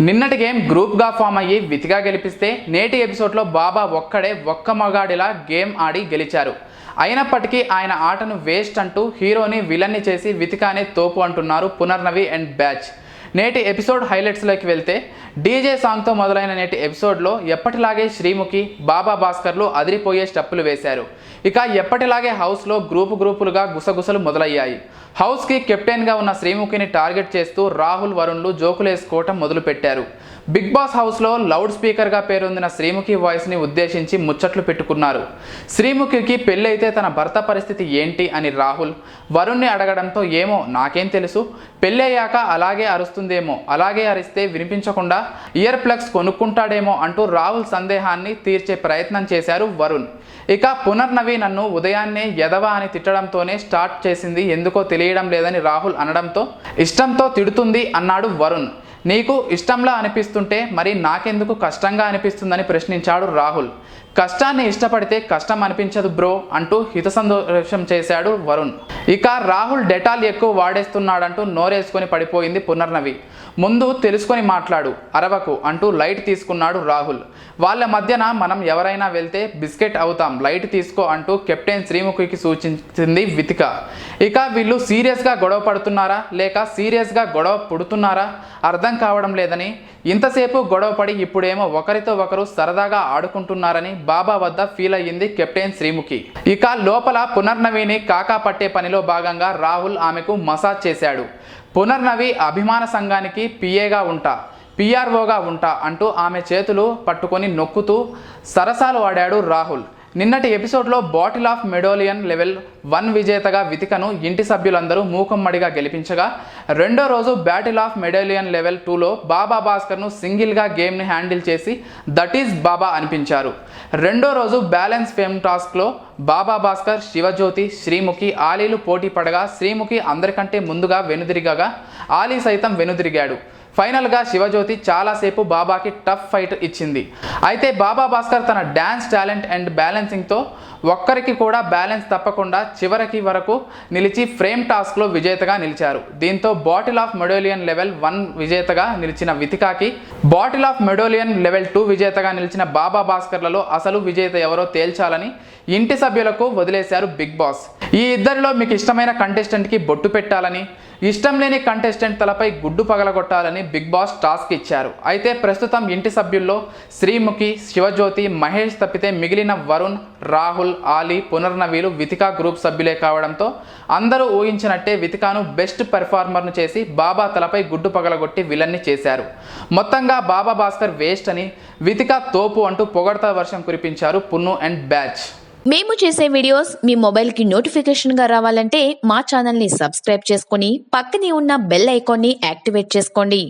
నిన్నటి గేమ్ గ్రూప్గా ఫామ్ అయ్యి వితిగా గెలిపిస్తే నేటి ఎపిసోడ్లో బాబా ఒక్కడే ఒక్క మగాడిలా గేమ్ ఆడి గెలిచారు. అయినప్పటికీ ఆయన ఆటను వేస్ట్ అంటూ హీరోని విలన్ని చేసి వితికానే తోపు అంటున్నారు పునర్నవి అండ్ బ్యాచ్. నేటి ఎపిసోడ్ హైలైట్స్లోకి వెళ్తే డీజే సాంగ్తో మొదలైన నేటి ఎపిసోడ్లో ఎప్పటిలాగే శ్రీముఖి, బాబా భాస్కర్లు అదిరిపోయే స్టెప్పులు వేశారు. ఇక ఎప్పటిలాగే హౌస్లో గ్రూపులుగా గుసగుసలు మొదలయ్యాయి. హౌస్కి కెప్టెన్గా ఉన్న శ్రీముఖిని టార్గెట్ చేస్తూ రాహుల్, వరుణ్లు జోకులేసుకోవటం మొదలుపెట్టారు. బిగ్ బాస్ హౌస్లో లౌడ్ స్పీకర్గా పేరొందిన శ్రీముఖి వాయిస్ని ఉద్దేశించి ముచ్చట్లు పెట్టుకున్నారు. శ్రీముఖికి పెళ్ళైతే తన భర్త పరిస్థితి ఏంటి అని రాహుల్ వరుణ్ని అడగడంతో ఏమో నాకేం తెలుసు, పెళ్ళయ్యాక అలాగే అరుస్తుందేమో, అలాగే అరిస్తే వినిపించకుండా ఇయర్ ప్లగ్స్ కొనుక్కుంటాడేమో అంటూ రాహుల్ సందేహాన్ని తీర్చే ప్రయత్నం చేశారు వరుణ్. ఇక పునర్నవి నన్ను ఉదయాన్నే ఎదవా అని తిట్టడంతోనే స్టార్ట్ చేసింది, ఎందుకో తెలియడం లేదని రాహుల్ అనడంతో ఇష్టంతో తిడుతుంది అన్నాడు వరుణ్. నీకు ఇష్టంలా అనిపిస్తుంటే మరి నాకెందుకు కష్టంగా అనిపిస్తుందని ప్రశ్నించాడు రాహుల్. కష్టాన్ని ఇష్టపడితే కష్టం అనిపించదు బ్రో అంటూ హితసంతోషం చేశాడు వరుణ్. ఇక రాహుల్ డెటాల్ ఎక్కువ వాడేస్తున్నాడంటూ నోరేసుకొని పడిపోయింది పునర్నవి. ముందు తెలుసుకొని మాట్లాడు, అరవకు అంటూ లైట్ తీసుకున్నాడు రాహుల్. వాళ్ళ మధ్యన మనం ఎవరైనా వెళ్తే బిస్కెట్ అవుతాం, లైట్ తీసుకో అంటూ కెప్టెన్ శ్రీముఖికి సూచించింది వితిక. ఇక వీళ్ళు సీరియస్గా గొడవ పడుతున్నారా లేక సీరియస్గా గొడవ పుడుతున్నారా అర్థం కావడం లేదని, ఇంతసేపు గొడవపడి ఇప్పుడేమో ఒకరితో ఒకరు సరదాగా ఆడుకుంటున్నారని బాబా వద్ద ఫీల్ అయ్యింది కెప్టెన్ శ్రీముఖి. ఇక లోపల పునర్నవిని కాకా పట్టే పనిలో భాగంగా రాహుల్ ఆమెకు మసాజ్ చేశాడు. పునర్నవి అభిమాన సంఘానికి పిఏగా ఉంటా, పిఆర్ఓగా ఉంటా అంటూ ఆమె చేతులు పట్టుకొని నొక్కుతూ సరసాలు ఆడాడు రాహుల్. నిన్నటి ఎపిసోడ్లో బాటిల్ ఆఫ్ మెడోలియన్ లెవెల్ 1 విజేతగా వితికను ఇంటి సభ్యులందరూ మూకమ్మడిగా గెలిపించగా, రెండో రోజు బ్యాటిల్ ఆఫ్ మెడోలియన్ లెవెల్ 2లో బాబా భాస్కర్ను సింగిల్గా గేమ్ని హ్యాండిల్ చేసి దట్ ఈజ్ బాబా అనిపించారు. రెండో రోజు బ్యాలెన్స్ ఫేమ్ టాస్క్లో బాబా భాస్కర్, శివజ్యోతి, శ్రీముఖి, ఆలీలు పోటీ పడగా శ్రీముఖి అందరికంటే ముందుగా వెనుదిరిగగా ఆలీ సైతం వెనుదిరిగాడు. ఫైనల్గా శివజ్యోతి చాలాసేపు బాబాకి టఫ్ ఫైట్ ఇచ్చింది. అయితే బాబా భాస్కర్ తన డ్యాన్స్ టాలెంట్ అండ్ బ్యాలెన్సింగ్తో ఒక్కరికి కూడా బ్యాలెన్స్ తప్పకుండా చివరికి వరకు నిలిచి ఫ్రేమ్ టాస్క్లో విజేతగా నిలిచారు. దీంతో బాటిల్ ఆఫ్ మెడోలియన్ లెవెల్ 1 విజేతగా నిలిచిన వితికాకి, బాటిల్ ఆఫ్ మెడోలియన్ లెవెల్ 2 విజేతగా నిలిచిన బాబా భాస్కర్లలో అసలు విజేత ఎవరో తేల్చాలని ఇంటి సభ్యులకు వదిలేశారు బిగ్ బాస్. ఈ ఇద్దరిలో మీకు ఇష్టమైన కంటెస్టెంట్కి బొట్టు పెట్టాలని, ఇష్టం లేని కంటెస్టెంట్ తలపై గుడ్డు పగలగొట్టాలని బిగ్ బాస్ టాస్క్ ఇచ్చారు. అయితే ప్రస్తుతం ఇంటి సభ్యుల్లో శ్రీముఖి, శివజ్యోతి, మహేష్ తప్పితే మిగిలిన వరుణ్, రాహుల్, ఆలీ, పునర్నవీలు వితికా గ్రూప్ సభ్యులే కావడంతో అందరూ ఊహించినట్టే వితికాను బెస్ట్ పెర్ఫార్మర్ను చేసి బాబా తలపై గుడ్డు పగలగొట్టి విలన్ని చేశారు. మొత్తంగా బాబా భాస్కర్ వేస్ట్ అని, వితికా తోపు అంటూ పొగడ్తల వర్షం కురిపించారు పున్ను అండ్ బ్యాచ్. మేము చేసే వీడియోస్ మీ మొబైల్కి నోటిఫికేషన్గా రావాలంటే మా ఛానల్ని సబ్స్క్రైబ్ చేసుకొని పక్కనే ఉన్న బెల్ ఐకాన్ని యాక్టివేట్ చేసుకోండి.